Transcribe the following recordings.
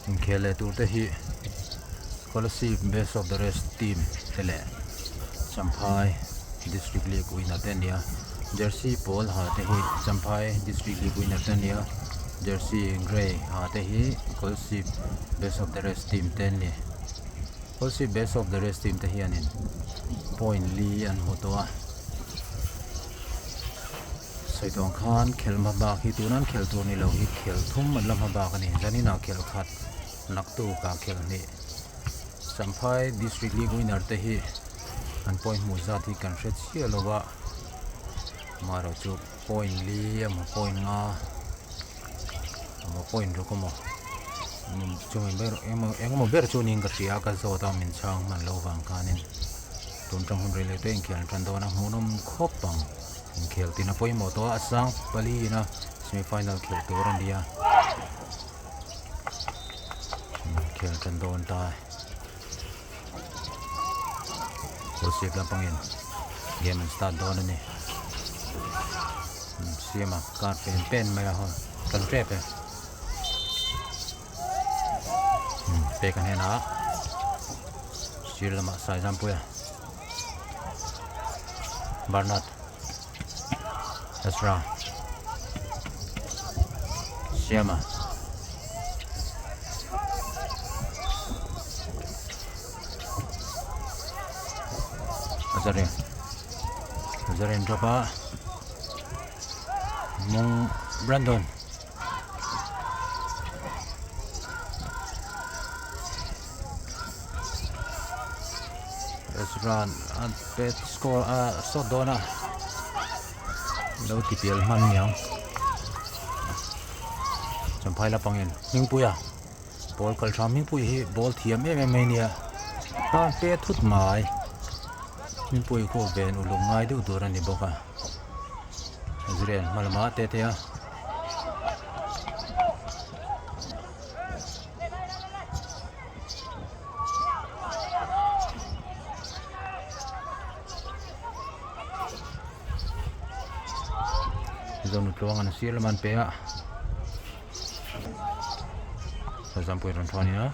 in khelh tur te hi Kolasib best of the rest team hele Champhai district league winner tenia jersey pawl ha te hi Champhai district league winner tenia jersey grey ha te hi Kolasib best of the rest team tenia Kolasib best of the rest team te hian in point li an motoa saitong khan khel ma ba hi tunan khel tur ni lo hi khel thum lam ma ba ani janina khel khat naktu ka khel ni Champhai district league winner te hi an point muzat hi kan hret sia lowa maro chu point li am point nga am point ro komo chung ber emo ber chu ning ka ria ka zo ta min chang man lo wang kanin tum tang hun rele te in khel tran do na munum khopang in khel tina poi mo to asang pali na semifinal khel tur an dia khel tran do an ta Kolasib lang pangin game and start doon ni siyama kar pen may ho kan trep pe kan hena sila ma sai sampu ya Barnard Ezra siyama Zaren coba mong Brandon run at bet score so dona lo tipil man yang Champhai la pangin ming puya ball kal tham ming pui hi ball thiam em nia ta pe thut mai min pui ko ben ulung ngai du tur ani boka Zren malama te te ya zon tluang an sir man pe ya sa pui ron thani na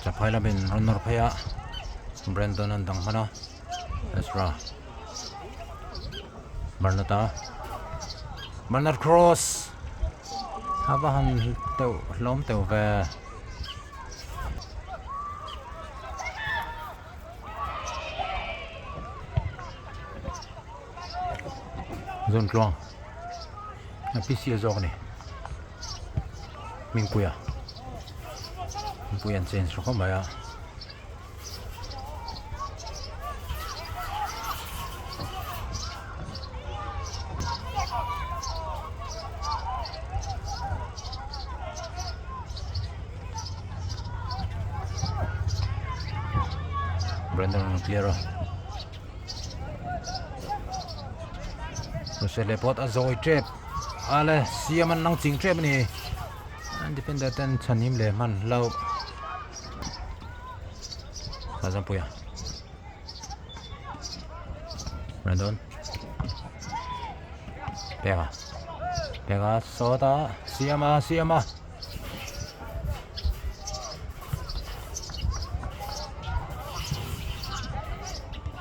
Champhai la bin runner phaya Brandon an dang mana Ezra Barnard cross haba han teu lom teu ve zon tluang na pc zog ni ming puya puyan change ro ba ya Brandon clear se lepot a zoi trap ale siaman nang ching trap ni an defender ten chanim le man lo Kazan puya Brandon pega soda siama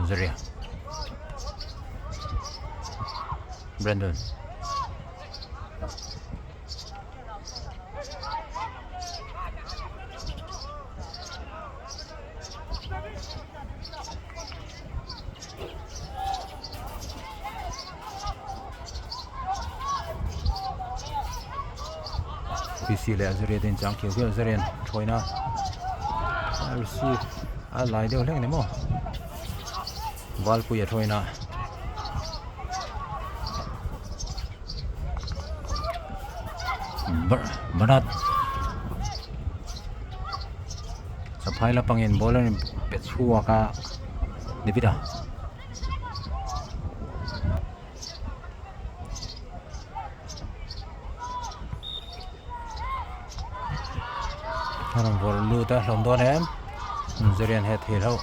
Zaria Brandon PC le Zaria din chang kyo Zarian choina receive a lai deu leng ni mo bal puya choina Banat Champhai la pangin bowler ni pet chua ka dipida Haram bol lu ta hlom don em Zarian het hil ho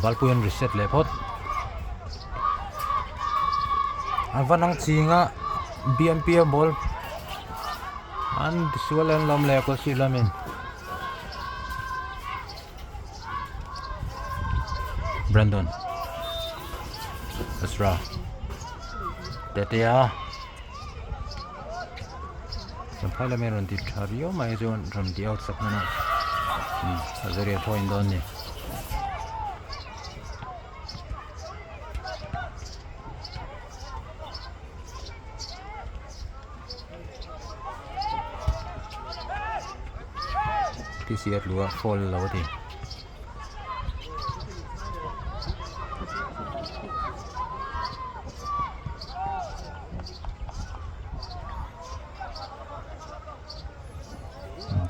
Valpuyan reset lepot avanang chinga BMP ball an disualan lam le ko silamin Brandon Asra Tetea Champhai la meron di thario mai zon ram di out sak na Azaria point don ni TCF lua fall lawati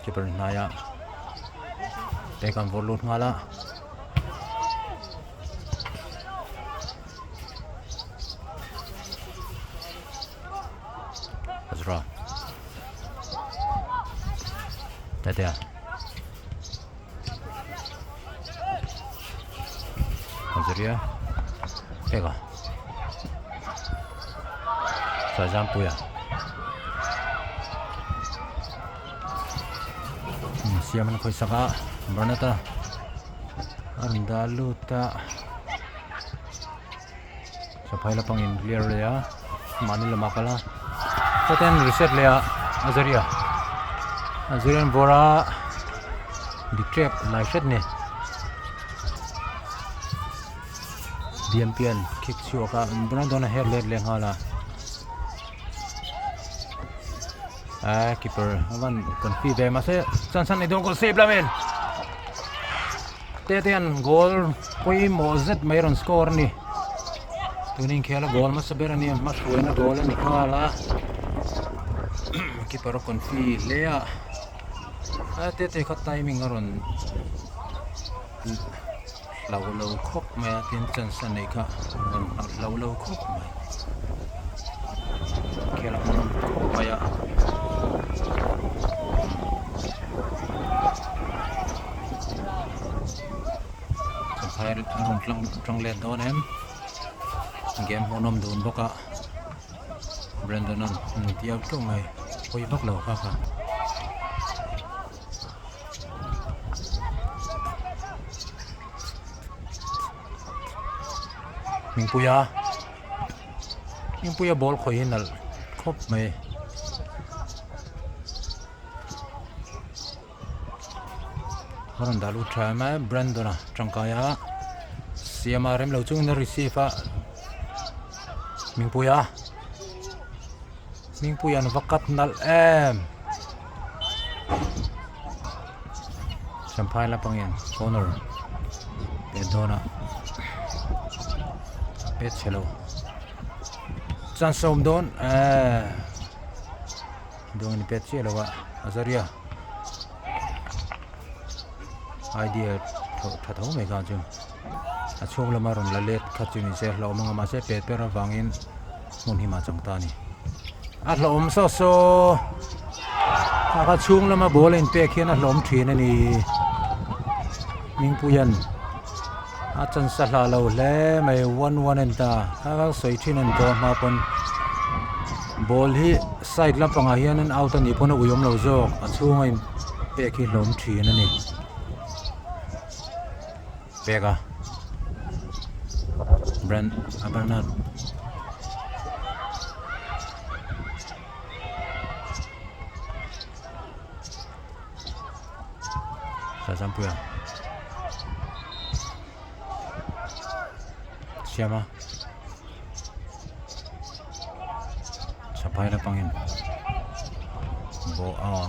keeper naya tekan volut ngala Azra Tetea Azaria pega Champhai siaman khoi saka Branata Andaluta Champhai la pangin clear le ya Manila makala Paten reset le ya Azarian Bora di trap lai shet ne BMPN kick shoka Brandon hair let le ngala keeper avan konfi be mase chansan idong ko save lamen tetian goal koi mozet mayron score ni tuning khela goal mas berani mas huena goal ni khala keeper konfi lea tete khat timing aron lâu khóc mà tiền chân sân này cả lâu khóc mà kia là khóc mà ya Champhai trong lên đó em game honom đồn bốc ạ Brandon ăn tiêu trong này coi bắt lẩu khác à Ming puya ball khoi nal khop mai haran dalu try mai Brandon tangkaya siamarem lo chung na receive Ming puya no vakat nal Champhai la pangyan corner Pedona pet chelo chansom don dong ni pet chelo wa Azaria idea thau me ka chung achom la maron la let khachuni se lo manga ma se pet pera wangin mun hi ma changta ni hlom so ka chung la ma ball in pe khian hlom thin ani Mingpuyan Achan sala lo le may 1-1 enta ka soi thin an to ma pon ball hi side lam panga hian an out ani pon uyom lo zo achunga in pe khi lom thin ani pega Brand Bernard Champhai siapa Champhai la pangin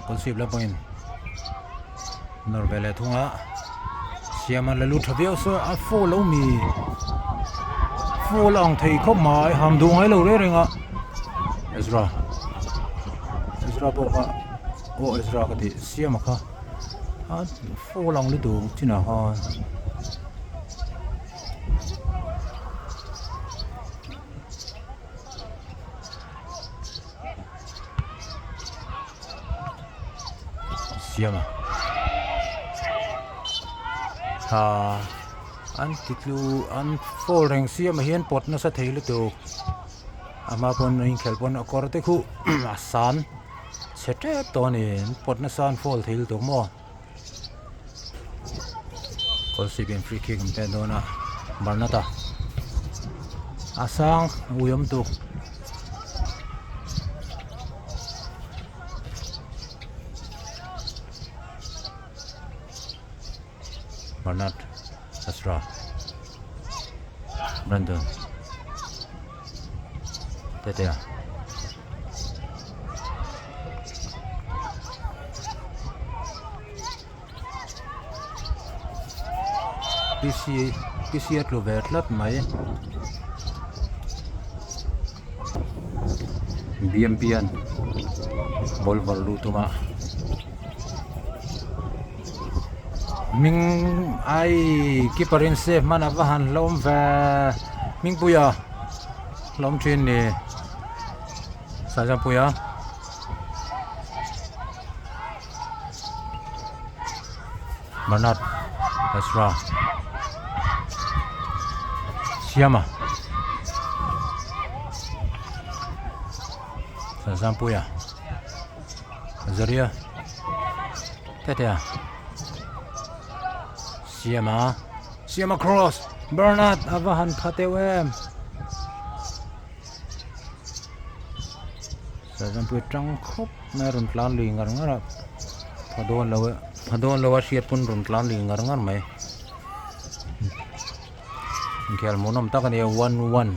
Kolasib la pangin Norbele thunga siama la lu thabiau so a follow me long thei khop mai ham dung ai lo re renga Ezra bo ka Ezra ka ti siama kha long lu du china ha siama ha an titlu an fall reng siam hian pot na sa theilu tu ama pon in khel pon akor te khu asan sete toni pot na san fall theil tu mo Kolasib in free kick te dona marnata asang uyom tu Marnat Asra Brandon Tetea PC at lo vetlat mai BMPN bol valu tuma Ming ai keeperin safe mana vahan lom va Ming puya lom chin ni Sajam puya Bernard Asra Siama Sajam puya Zaria Tetea Siama cross Bernard avahan phatewem Sajam puya trăng khop na run plan li ngar ngara phadon lawa siat pun run plan li ngar ngar mai khel monom takani 1-1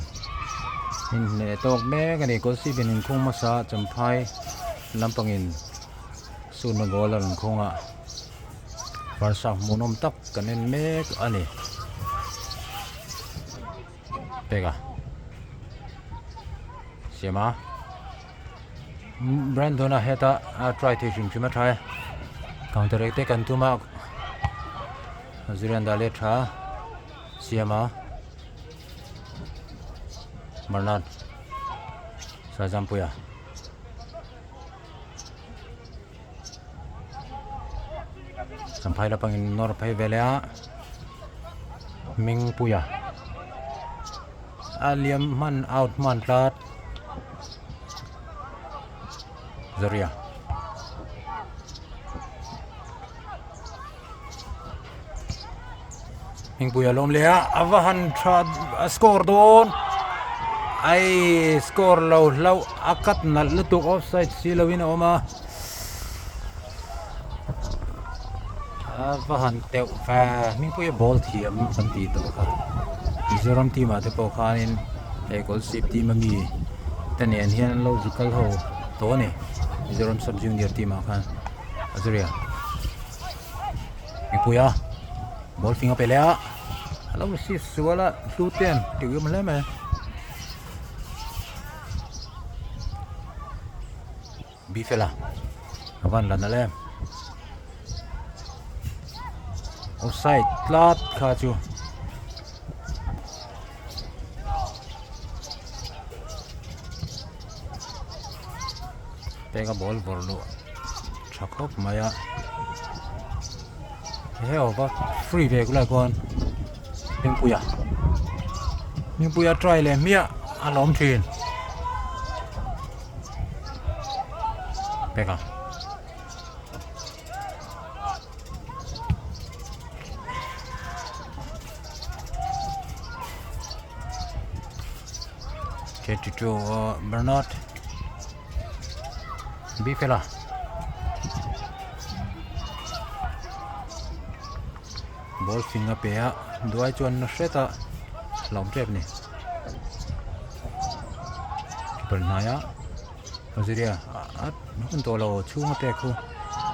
in ne tok me kani Kolasib in khong masa Champhai lampangin suna golan khonga Barsa monom tak kanen mek ani pega Siama Brandon heta try to chima try counter attack kan tuma Azrian dale tha Siama Bernard Sajam puya Champhai lapangin nor phai velea Ming puya Aliam man out man plat Zaria Ming puya lom lea avahan trad score don ai score low akat na lutuk offside silawin oma vahan teu fa Ming puya ball thiam kan ti to kha Mizoram team ate po khanin Kolasib team mi tanian hian lo zukal ho to ne Mizoram sub junior team khan Azria Ming puya ball finga pelea alo si suala luten tiwim le me bifela avan lanale offside tlat khachu pega ball borlu chakop maya he over free back la kon Ming puya try le mia alom thin pega K2 Bernard Bifela ball finger pea duai chuan na seta lom trep ni Bernaya Aziria at hun to lo chunga te khu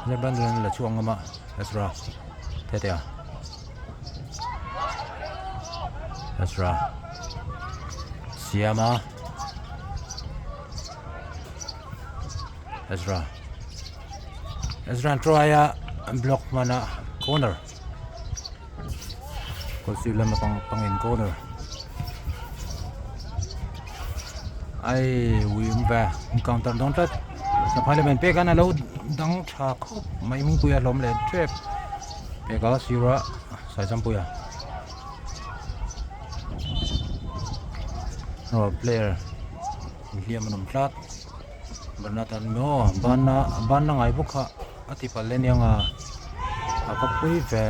le ban la chuanga ma Asra tetea Asra Siama Ezra try block mana corner Kolasib lama pangin corner ai wim va counter don tat sa parliament pe kana lo dang tha khop mai Ming puya lom le trap pe ga sira sai Champhai player liam nom tlat banatan mo banna ngai bukha ati palen yanga apapui ve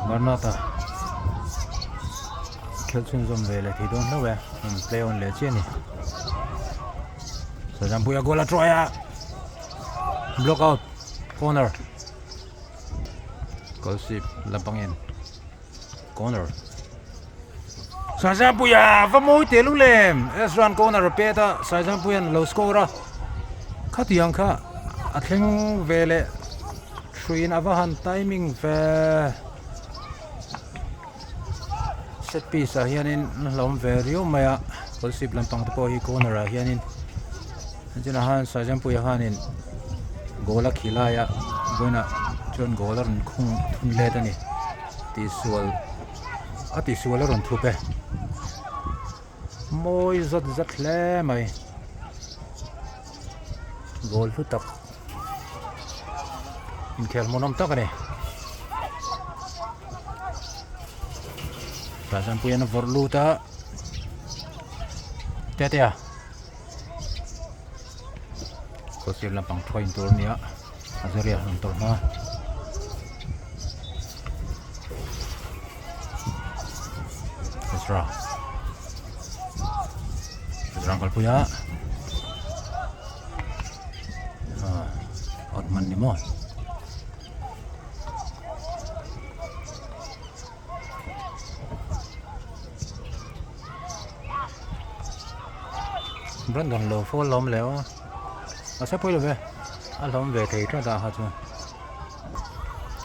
banata khel chun zom ve le thi don lo we play on le cheni sai Champhai goal troya block out corner Kolasib lampangin corner sai Champhai va moi te lu lem es run corner peta sai Champhai low score khatiang kha atheng vele train avahan timing ve set piece hianin lom ve riu maya Kolasib lampang te po hi corner hianin jena han sai Champhai hanin gola khilaya boina chon gola run khung thun le tani ti sual run thupe moi zat hle mai gol thu tak in khel monom tak ani sai Champhai na vorluta tetia Kolasib lampang thoin tur nia azaria nam tor ma Ezra kalpuya Otman ni mo Brandon lo phô lom leo sẽ phơi về lom về thì ra hạt rồi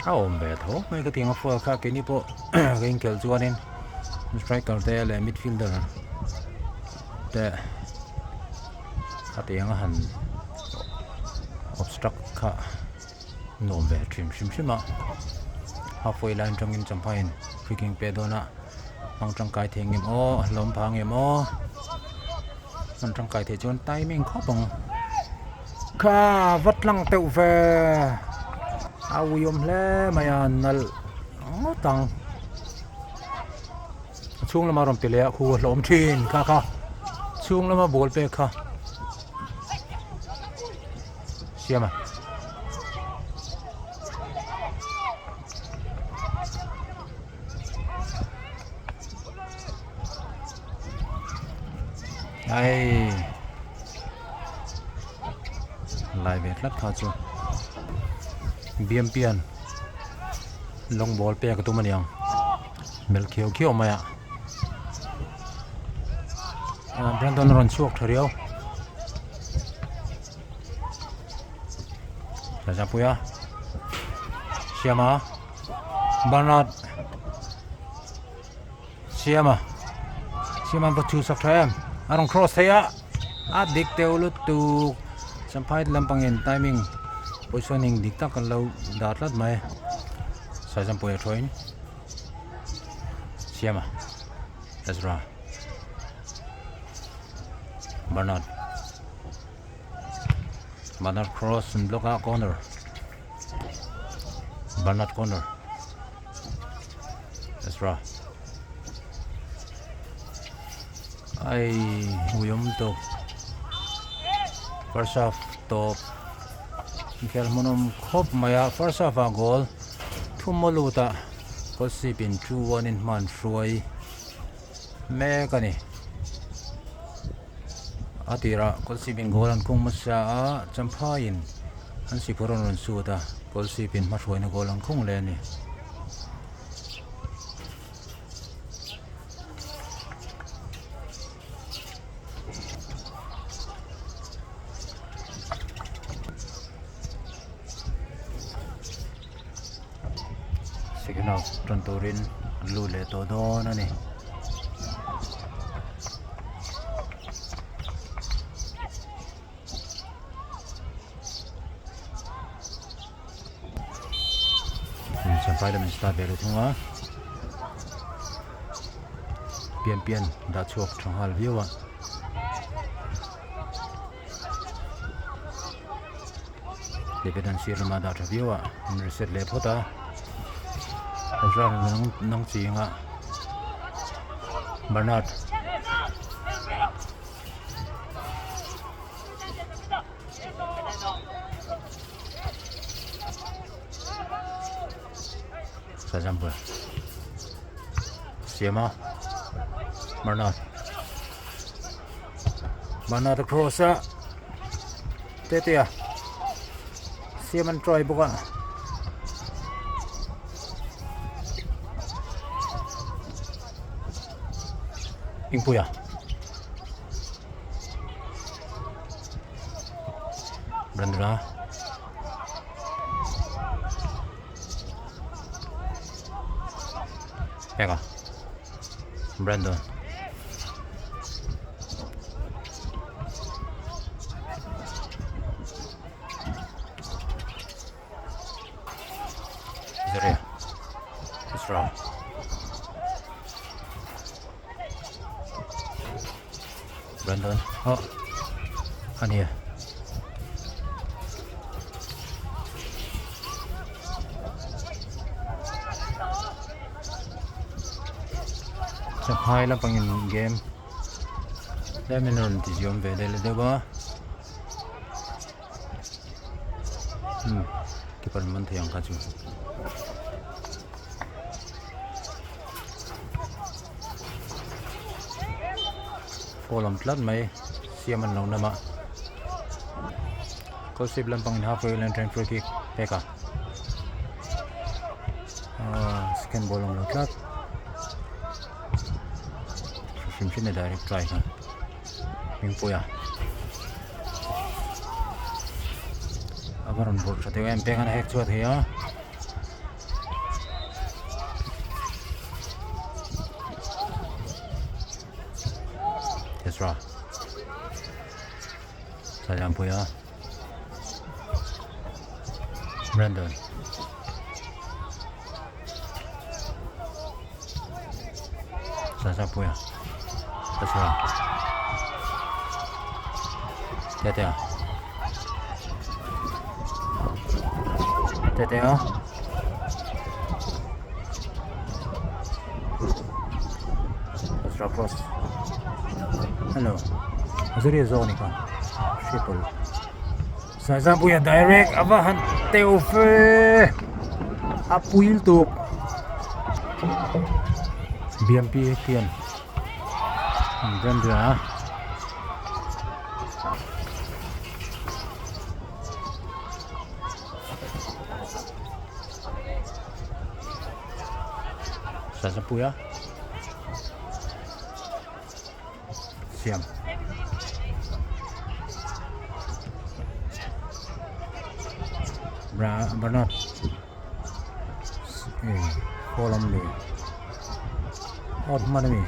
ôm về thố mấy cái tiếng phô khác cái nipo cái kêu chuan nên striker te le midfielder te tiếng hẳn obstruct kha nom về trim mà halfway line trong in Champhai freaking pedona mang trong cái thiền em o lom phang em o mang trong cái thì chọn timing khó bằng kha vắt lăng teu về yom le maya nal tang chung lama rom pile khu lom thin kha chung lama ball pe kha siama ai lại về lát khá chứ biếm pian long ball pe cái tụi mình yang mel khiêu mày Brandon run chuộc thariu sai Champhai siama Bernard siama vật chu sak tham arong cross thaya dik teu lu tu Champhai lampangin timing positioning dikta kan lo datlat mai sai Champhai thoin siama Ezra Bernard cross and block out corner Bernard corner Ezra ai uyum to first half top khel monom khop maya first half a goal thumoluta Kolasib in 2-1 in man ruai me kani atira Kolasib in goal an kung masya Champhai in an sipuron run suta Kolasib in matruai na goal an kung le ni second half Trantorin lule todo na ni Champhai lam start belu thunga pian da chuak thanghal viewa Dividan sirma da reviewa reset le phota Ezra nang chinga Bernard Sajambur Siema Bernard crossa Tetia Sieman try buka Ingpuya Brandra Pega Brandon Zaria Isra Brandon oh Ania Champhai lang pangin game dahil meron tisyon pwede diba kipal naman tayang kacu Kolam tlat may siyaman lang nama Kolasib lang pangin halfway lang trying free kick Peka second ball lang tlat Simsin na direct try ka Mingpuya Agaran board sa tiyo MP ka na hek suat hiya Ezra Sajampuya Brandon Sajampuya Ezra Tetea Ezra cross Hello Azuri zone ka triple Sajampuya direct abahan Teufe Apuil tuk BMP Tian Brandra Sajampuya Siam Bernard Kolam ni Out mana ni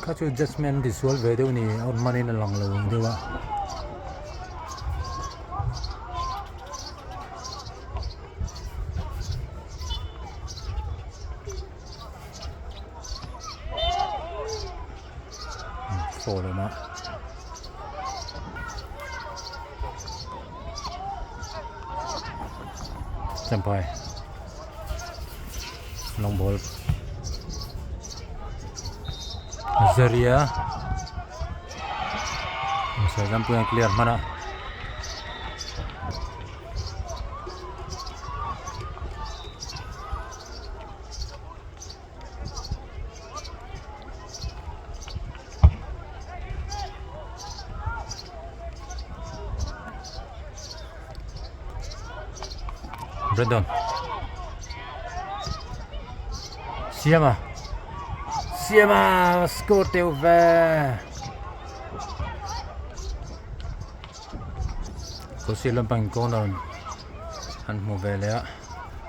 Kacu adjustment visual video ni out mana na lang lawang diba Follow na Champhai long ball Zaria Sajampuya clear mana Brandon Siema score Teufe Kolasib lang pang corner Han mo vele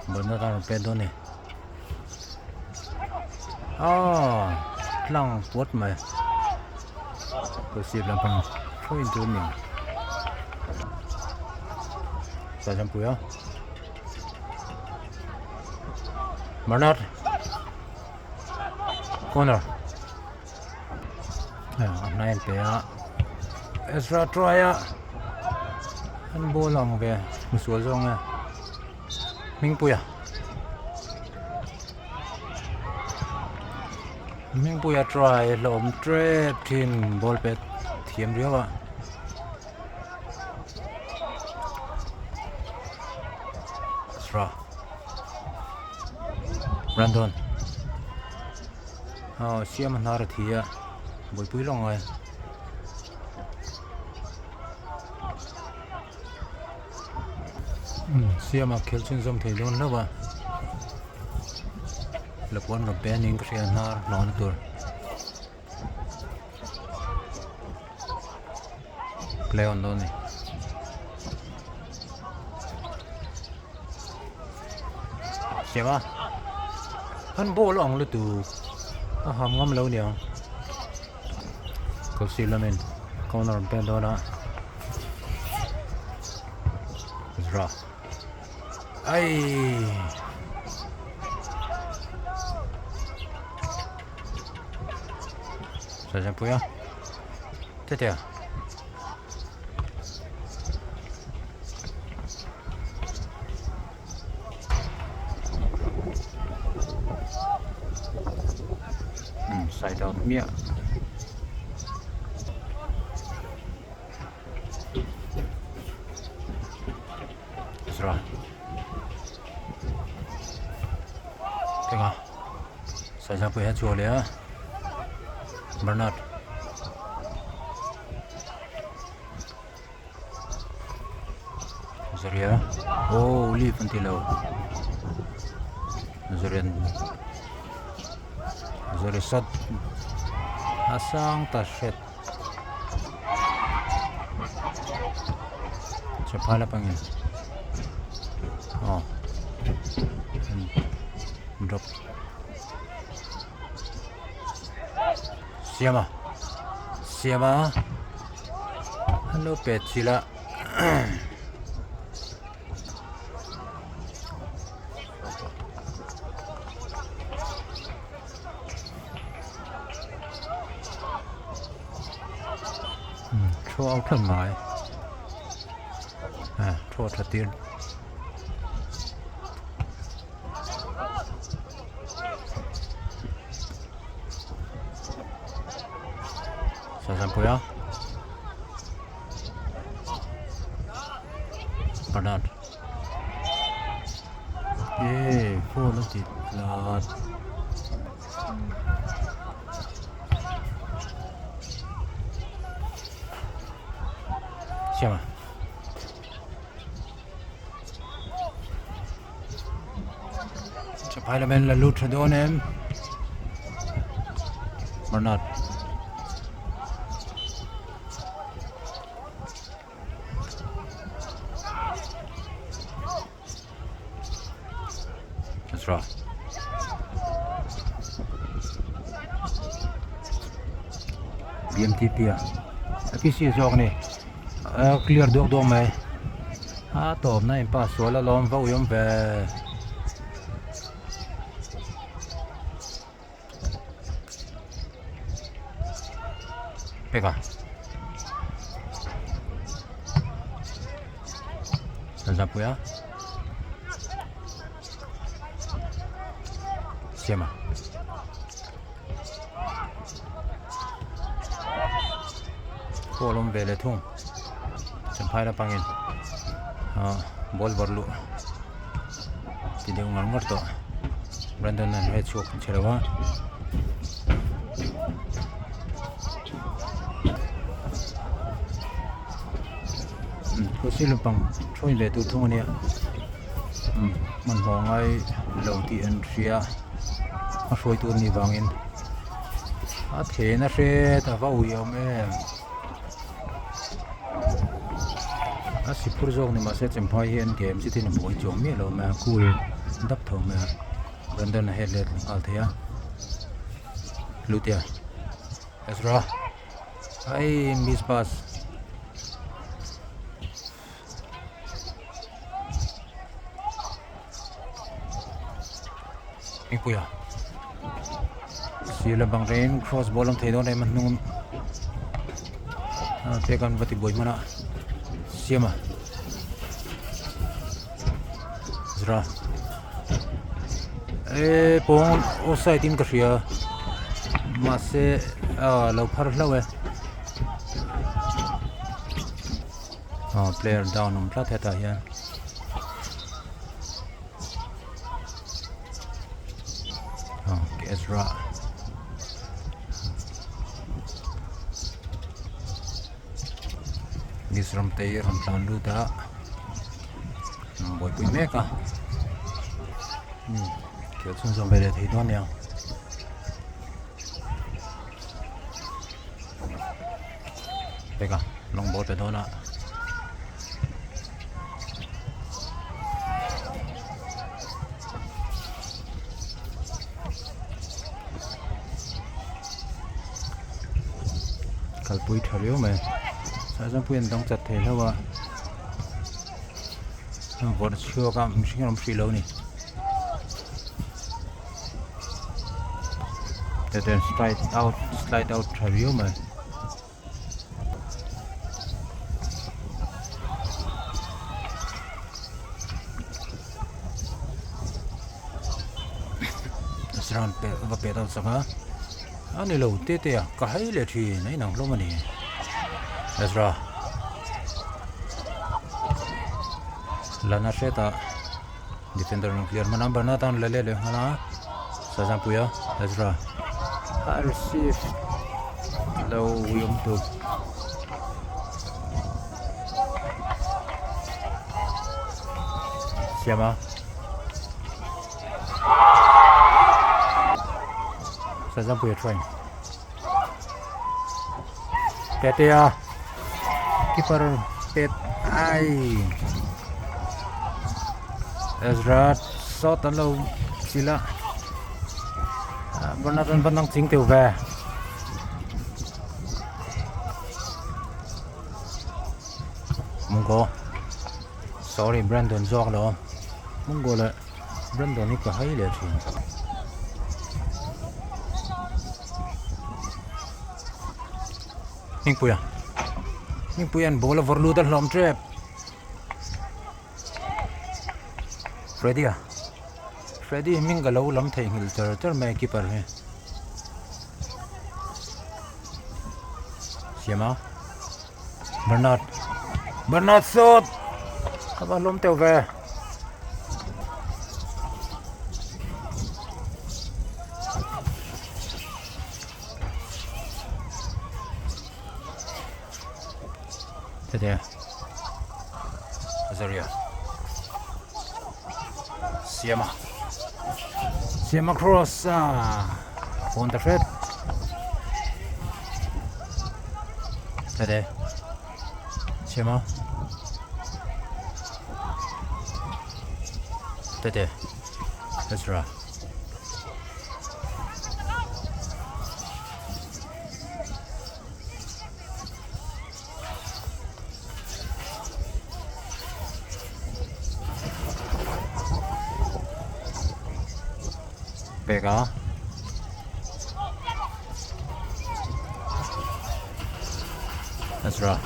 Benar kan pedo ni lang what mai Kolasib lang pang point tu ni Sajampuya Bernard corner nain pe Ezra try Hắn bố lòng về một số rong à mình bùi à mình bùi à try lộm trap tin ball pet thiêm riêu à ra Brandon xem mà nار thì à bùi bùi lòng rồi xem mà khel chân zoom thì luôn đâu à lập quan lập bé những cái nار nó tur play on đó này xem à hắn bố lòng luôn từ hàm ngâm lâu nhiều có xí lên con nào bên đó đó ra ai sao chẳng bùi à thế thế à side out mía rồi cái nào sai ra bữa hết chùa liền Bernard Zaria li phân tì lâu Zaria sát asang ta shet Champhai là pangin drop siapa hello pet sila throw out thân mãi throw thật tiền Champhai ya Bernard phô nó chỉ là xem à Champhai là bên là lút rồi đó anh em Bernard rồi BMTP à cái gì rồi này clear được đâu mày tôm này pass số là lom vào yếm về pega Champhai xem à cô lom về lại thùng Champhai là pangin ball berlu jadi ngar to Brandon and head shock cherawa có xí lụm bằng trôi về từ thùng này mình bỏ ngay đầu tiên xia trôi tuôn đi vàng in thế nó sẽ ta vào nhiều em sipur zong ni ma se Champhai hian game si tin boi chom mi lo ma cool dap tho ma Brandon headlet al thea lutia Ezra ai miss pass Ipuya sila bang rain cross ball ang thedon ay man nung tekan bati boy mana siama Zra pong offside in Korea Mase low par low player down on plat heta hian Ezra Gisram tay ram plan lu da boy pui meka kiểu chung trong về để thấy đoan nè đây cả long bột về đó nè cái bụi thở liễu mà sao trong bụi đóng chặt thế đâu à bột chưa cảm sinh làm gì lâu nè then slide out review mà Sran pe và pe tao sanga anh lâu tê tê à cái lệ thì này nặng lắm mà nè Ezra lana seta defender clear mà number na tan lele le hana sa jam puya Ezra I receive low yum to Siama sa jam puya train Petia keeper pet ai Ezra shot and low sila Bernard vẫn đang chính tiểu về Mungo sorry Brandon giọt rồi Mungo lại Brandon cái hay là gì nhưng bây anh bố là vợ lưu tân lòng trap Freddy mình cái lâu lắm thấy người chờ mẹ keeper này Siama Bernard shot các bạn lom tèo về thế đây Azaria Siama cross on the thread thế đây Siama thế đây Ezra Pega Ezra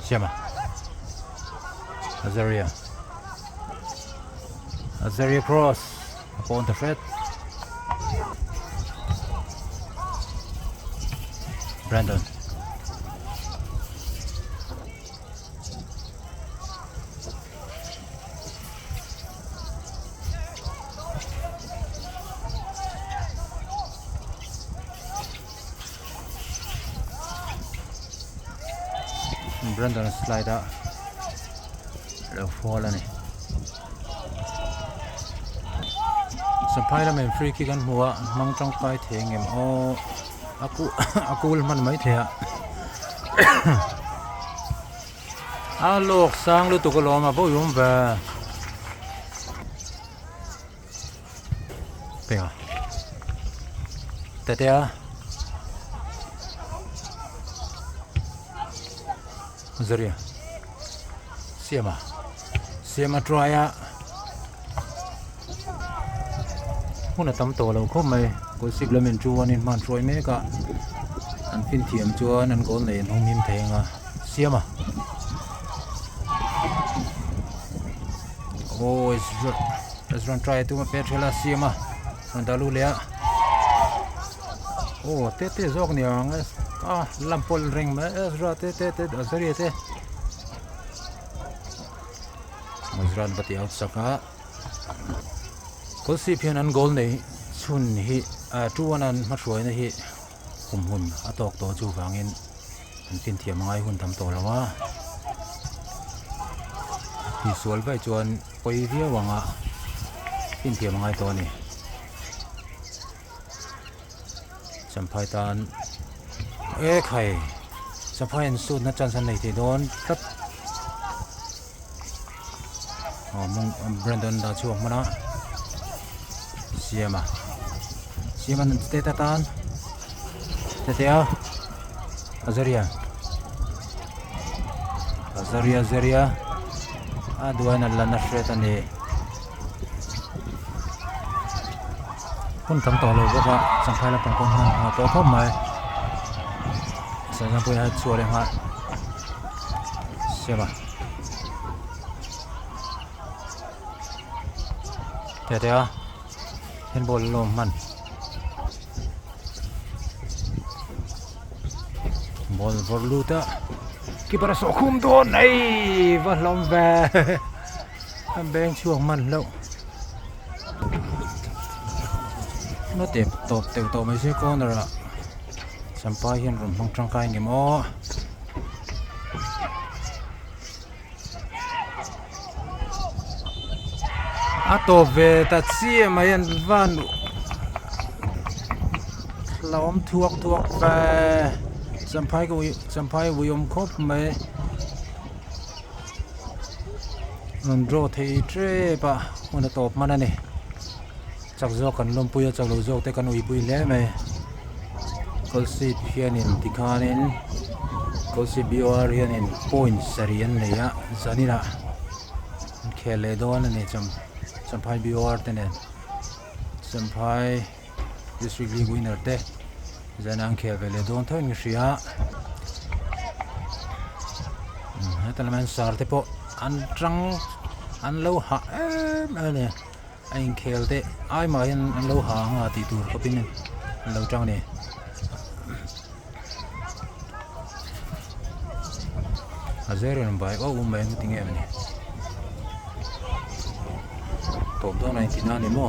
Siama Azaria cross upon the thread Brandon Brandon slide out rồi fall này Champhai là mình free kick ăn mua mang trong tay thế em ô aku man mấy thế lột sang lưu tục cái lò mà bố yếm về bây giờ tê Zaria Siama try hôm nay tắm tổ lâu không mày có xích lên mình chua nên màn trôi mấy cả anh phim thiểm chua nên có lên không nhìn thấy à Siama oh is run try to ma petrela siama andalu le oh te zok ni ang lampol ring ma ezra te azari te mazran bati out saka Kolasib hian an goal nei chun hi 2-1 an matruai na hi hun atok to chu wangin an tin thiam ngai hun tam to lawa hi sual vai chuan poi via wanga tin thiam ngai to ni Champhai tan khai Champhai an su na chan san nei te don tat mong Brandon da chuak mana siama te tan te Azaria aduan alana shret ani kun tam to lo boka Champhai la pangkon han to khom mai sa jang pui ha chuale ha siama te handball lo man ball vorluta keeper so khum don ai va lom ve am beng chuang man lo nó tiếp tục mấy chiếc con rồi Champhai hian rum hong trăng kai ni mo to về ta chia mà hian van lom thuốc về Champhai uyom khop mai non ro thei tre ba on top mana ni chak zo kan lom puya chak lo zo te kan ui pui le mai Kolasib hian in tikhanin Kolasib BOR hian in points sarian leya zanina khele don ani Champhai BOR tene Champhai district league winner te zanang khel vele don thon ngia talaman sar te po an lo ha ane anh khel te ai mà an lo ha nga ti tur ko pin an lo trăng ne azero nan bai mai muting em ni top do 99 ni mo